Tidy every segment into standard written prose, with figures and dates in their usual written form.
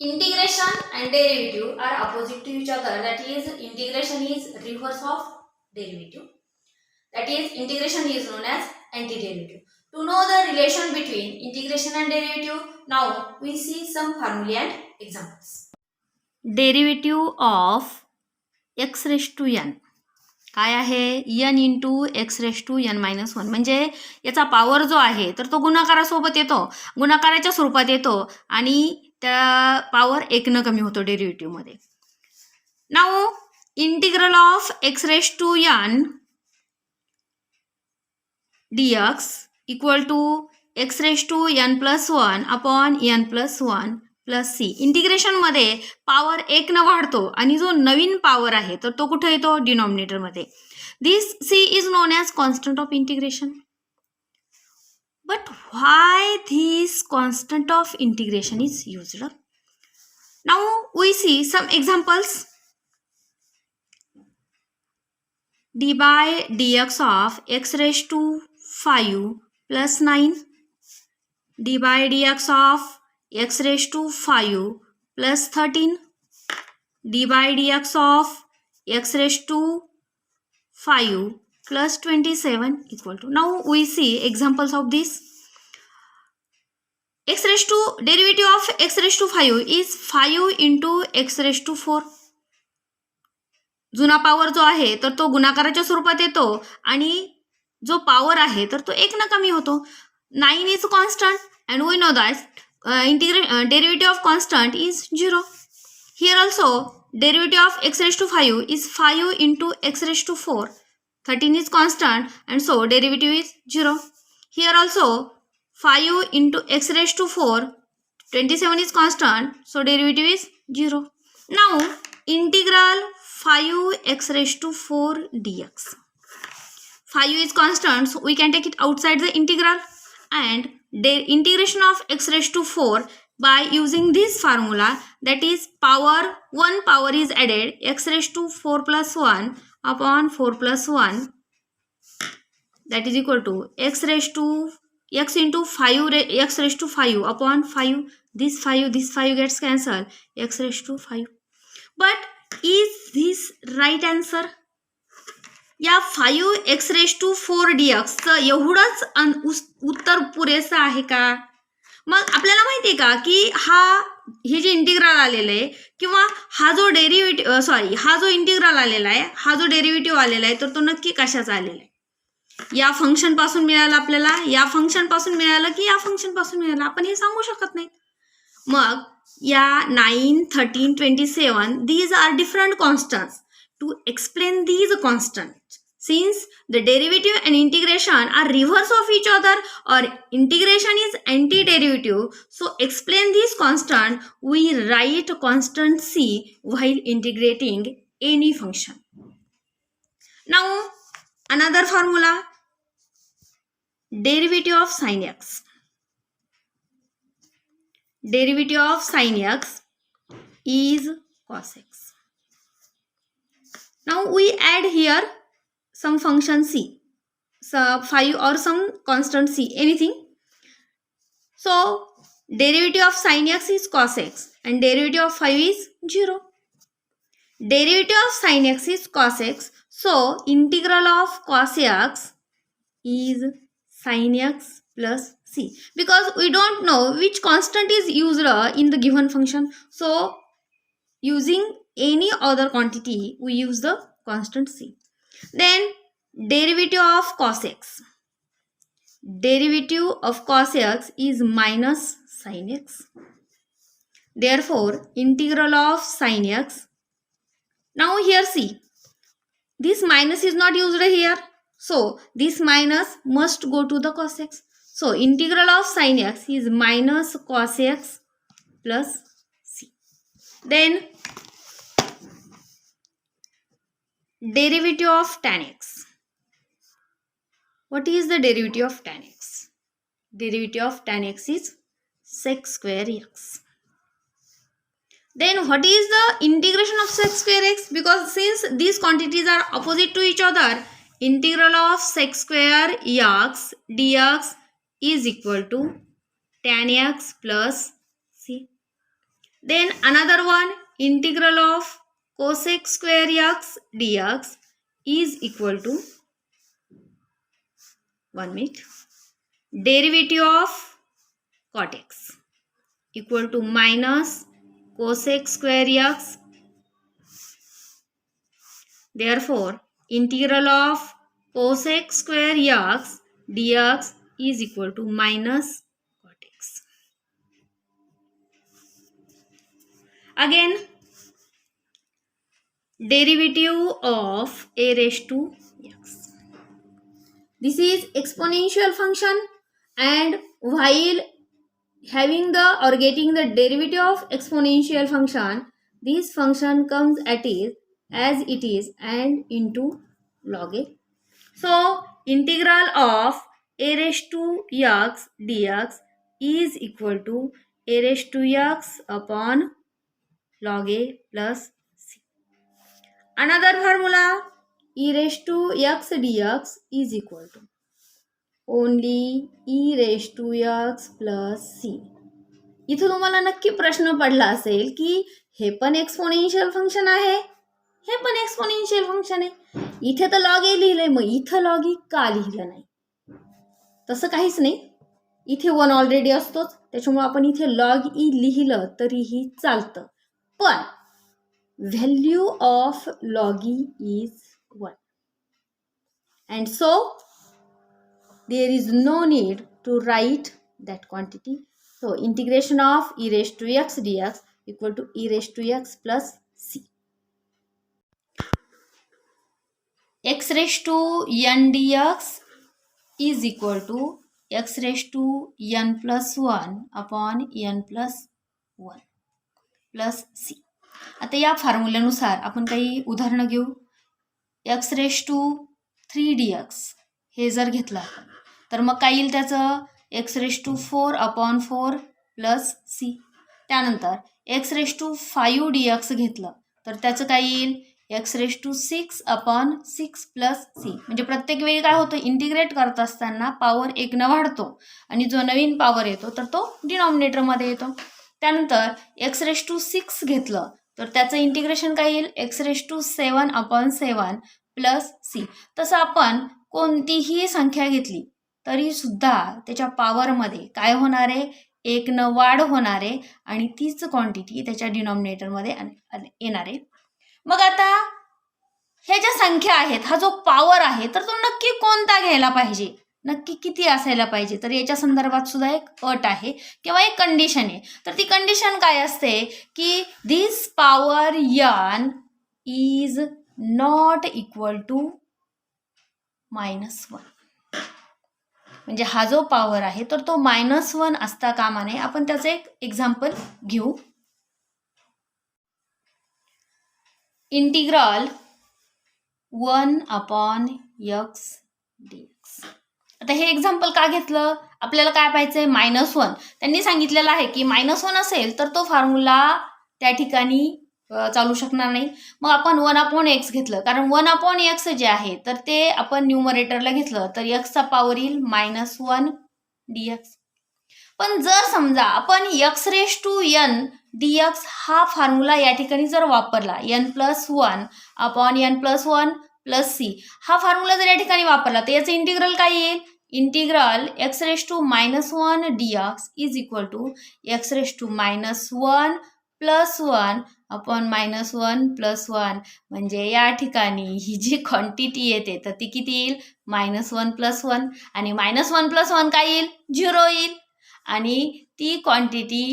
Integration and derivative are opposite to each other. That is, integration is reverse of derivative. That is, integration is known as antiderivative. To know the relation between integration and derivative, now we see some formulae and examples. Derivative of x raised to n काय आहे n into x raise to n minus one. म्हणजे याचा power जो आहे तर तो गुणाकारासोबत येतो, गुणाकाराच्या स्वरूपात येतो आणि त्या पॉवर एकनं कमी होतो डेरिव्हेटिव्हमध्ये. Now integral of x raise to n dx equal to x raise to n plus one upon n plus one plus C. इंटिग्रेशनमध्ये पॉवर एक न वाढतो आणि जो नवीन पॉवर आहे तर तो कुठे येतो डिनॉमिनेटरमध्ये. This C is known as constant of integration. But why this constant of integration is used? Now we see some examples. D by dx of x raise to 5 plus 9, d by dx of x raised to 5 plus 13, d by dx of x raised to 5 plus 27 equal to. Now we see examples of this. X raised to derivative of x raised to 5 is 5 into x raised to 4. जुना power जो आहे तर तो गुणाकाराच्या स्वरूपात येतो आणि जो power आहे तर तो एक ना कमी होतो. 9 is constant and we know that derivative of constant is 0. Here also derivative of x raise to 5 is 5 into x raise to 4. 13 is constant and so derivative is 0. Here also 5 into x raise to 4, 27 is constant, so derivative is 0. Now integral 5x raised to 4 dx. 5 is constant, so we can take it outside the integral, and the integration of x raised to 4 by using this formula, that is one power is added, x raised to 4 plus 1 upon 4 plus 1, that is equal to x raised to x into 5 x raised to 5 upon 5. This 5 gets cancelled, x raised to 5. But is this right answer? या 5x raised to 4 dx एवढंच उत्तर पुरेसं आहे का? मग आपल्याला माहिती आहे का की हे जे इंटिग्रल आलेलं आहे किंवा हा जो इंटिग्रल आलेला आहे, हा जो डेरिव्हेटिव्ह आलेला आहे तर तो नक्की कशाचा आलेला आहे? या फंक्शन पासून मिळाला आपल्याला, या फंक्शन पासून मिळालं की या फंक्शन पासून मिळालं, आपण हे सांगू शकत नाही. मग या 9, 13, 27, these are different constants. To explain these constants, since the derivative and integration are reverse of each other or integration is antiderivative, so explain this constant, we write constant c while integrating any function. Now another formula, derivative of sin x. Derivative of sin x is cos x. Now we add here some function c, so 5 or some constant c, anything. So derivative of sin x is cos x and derivative of 5 is 0. Derivative of sin x is cos x, so integral of cos x is sin x plus c, because we don't know which constant is used in the given function, so using any other quantity we use the constant c. Then derivative of cos x. Derivative of cos x is minus sin x. Therefore integral of sin x, now here see, this minus is not used here, so this minus must go to the cos x. So integral of sin x is minus cos x plus c. Then derivative of tan x. What is the derivative of tan x? Derivative of tan x is sec square x. Then what is the integration of sec square x? Because since these quantities are opposite to each other, integral of sec square x dx is equal to tan x plus c. Then another one, integral of cosec square x dx is equal to, 1 minute, derivative of cot x equal to minus cosec square x. Therefore, integral of cosec square x dx is equal to minus cot x. Again, derivative of a raised to x. This is exponential function, and while having the or getting the derivative of exponential function, this function comes at it as it is and into log a. So integral of a raised to x dx is equal to a raised to x upon log a plus c. Another formula, e raised to x dx is equal to only e raised to x plus c. इथं तुम्हाला नक्की प्रश्न पडला असेल की हे पण exponential function आहे, हे पण एक्सपोनेन्शियल फंक्शन आहे, इथे तर लॉग ए लिहिलंय, मग इथं लॉग ई का लिहिलं नाही? तसं काहीच नाही, इथे 1 ऑलरेडी असतोच, त्याच्यामुळे आपण इथे लॉग ई लिहिलं तरीही चालतं. पण value of log E is 1 and so there is no need to write that quantity. So integration of e raised to x dx equal to e raised to x plus c. X raised to n dx is equal to x raised to n plus 1 upon n plus 1 plus c. आता या फॉर्म्युल्यानुसार आपण काही उदाहरणं घेऊ. x raised to 3 dx हे जर घेतलं तर मग काय येईल त्याचं, x raised to 4 upon 4 plus c. त्यानंतर x raised to 5 dx घेतलं तर त्याचं काय येईल, x raised to 6 upon 6 plus c. म्हणजे प्रत्येक वेळी काय होतं, इंटिग्रेट करत असताना पॉवर 1 न वाढतो आणि जो नवीन पॉवर येतो तर तो डिनॉमिनेटरमध्ये येतो. त्यानंतर x raised to 6 घेतलं तर त्याचं इंटिग्रेशन काय येईल, x raised to 7 upon 7 plus c. तसं आपण कोणतीही संख्या घेतली तरी सुद्धा त्याच्या पॉवरमध्ये काय होणार आहे, 1 न वाढ होणार आहे आणि तीच क्वांटिटी त्याच्या डिनॉमिनेटरमध्ये येणार आहे. मग आता ह्या ज्या संख्या आहेत, हा जो पॉवर आहे तर तो नक्की कोणता घ्यायला पाहिजे, नक्की किती असायला पाहिजे, तर याच्या संदर्भात सुद्धा एक अट आहे किंवा एक कंडिशन आहे. तर ती कंडिशन काय असते की this power n is not equal to -1. म्हणजे हा जो पॉवर आहे तर तो -1 असता कामा नये. आपण त्याचं एक एक्झाम्पल घेऊ. Integral 1 upon x dx. आता हे एक्झाम्पल का घेतलं, आपल्याला काय पाहिजे, -1. त्यांनी सांगितलेलं आहे की -1 असेल तर तो फॉर्म्युला त्या ठिकाणी चालू शकणार नाही. मग आपण 1 upon x घेतलं, कारण 1 upon x जे आहे तर ते आपण न्यूमरेटरला घेतलं तर x पॉवर येईल -1 dx. पण जर समजा आपण x raised to n dx हा फॉर्म्युला या ठिकाणी जर वापरला, n+1 upon n+1 plus c हा फॉर्म्युला जर या ठिकाणी वापरला तर याचं इंटिग्रल काय येईल, integral x raised to -1 dx is equal to x raised to -1 plus 1 upon -1 plus 1. म्हणजे या ठिकाणी ही जी क्वांटिटी येते तर ती किती येईल, -1 plus 1 आणि -1 plus 1 काय येईल, 0 येईल. आणि ती क्वांटिटी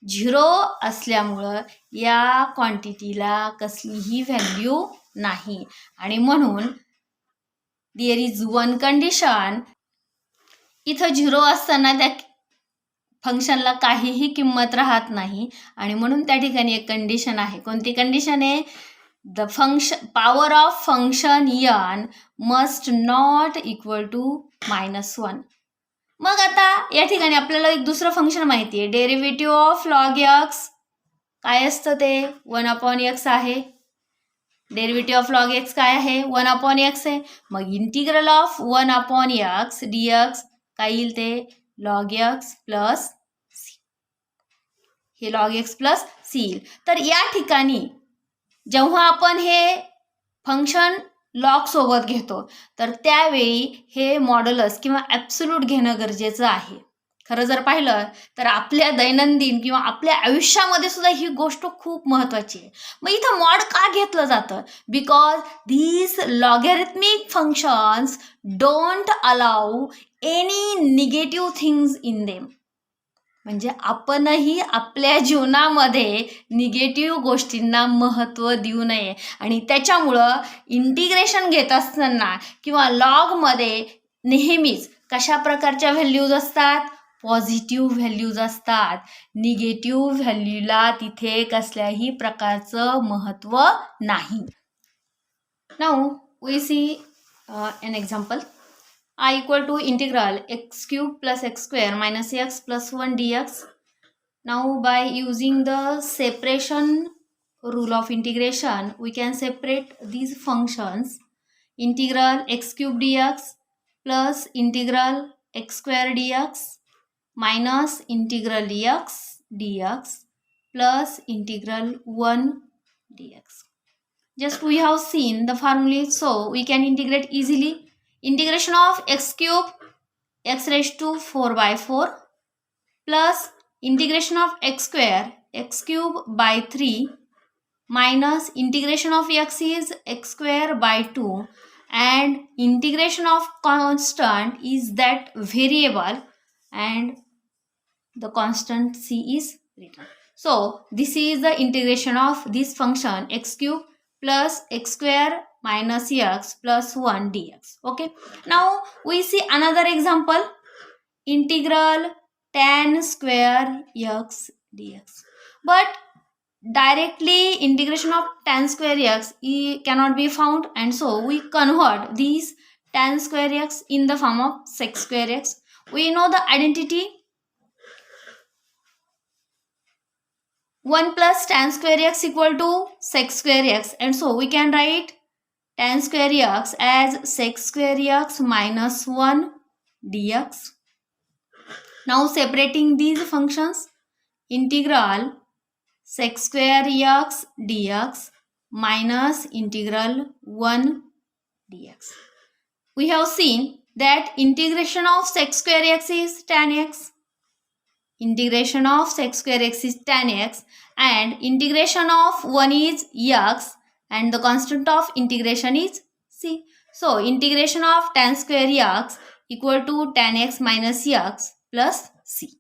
0 असल्यामुळं या क्वांटिटीला कसलीही व्हॅल्यू नाही आणि म्हणून देअर इज वन कंडिशन. इथं 0 असताना त्या फंक्शनला काहीही किंमत राहत नाही आणि म्हणून त्या ठिकाणी एक कंडिशन आहे. कोणती कंडिशन आहे, the function power of function n must not equal to -1. मग आता या ठिकाणी आपल्याला एक दुसरं फंक्शन माहिती आहे, डेरिव्हेटिव्ह ऑफ लॉग x काय असतं, ते 1 upon x आहे. डेरिव्हेटिव्ह ऑफ लॉग x काय आहे, 1 upon x आहे. मग integral of 1 upon x dx काय येईल, ते log x plus c. हे log x प्लस सी येईल. तर या ठिकाणी जेव्हा आपण हे फंक्शन लॉग सोबत घेतो तर त्यावेळी हे मॉड्युलस किंवा ॲब्सोल्यूट घेणं गरजेचं आहे. खरं जर पाहिलं तर आपल्या दैनंदिन किंवा आपल्या आयुष्यामध्ये सुद्धा ही गोष्ट खूप महत्त्वाची आहे. मग इथं मॉड का घेतलं जातं? Because these logarithmic functions don't allow any negative things in them. म्हणजे आपणही आपल्या जीवनामध्ये निगेटिव्ह गोष्टींना महत्त्व देऊ नये आणि त्याच्यामुळं इंटिग्रेशन घेत असताना किंवा लॉगमध्ये नेहमीच कशा प्रकारच्या व्हॅल्यूज असतात? पॉझिटिव्ह व्हॅल्यूज असतात. निगेटिव्ह व्हॅल्यूला तिथे कसल्याही प्रकारचं महत्त्व नाही. Now we see an example. I equal to integral x cube plus x square minus x plus 1 dx. Now by using the separation rule of integration, we can separate these functions. Integral x cube dx plus integral x square dx minus integral x dx plus integral 1 dx. Just we have seen the formula, so we can integrate easily. Integration of x cube x raised to 4 by 4 plus integration of x square x cube by 3 minus integration of x is x square by 2 and integration of constant is that variable and the constant c is written. So this is the integration of this function x cube plus x square minus x plus 1 dx. Okay, now we see another example. Integral tan square x dx, but directly integration of tan square x cannot be found, and so we convert these tan square x in the form of sec square x. We know the identity 1 plus tan square x equal to sec square x, and so we can write tan square x as sec square x minus 1 dx. Now separating these functions, integral sec square x dx minus integral 1 dx. We have seen that integration of sec square x is tan x. Integration of sec square x is tan x and integration of 1 is x and the constant of integration is c. So integration of tan square x equal to tan x minus x plus c.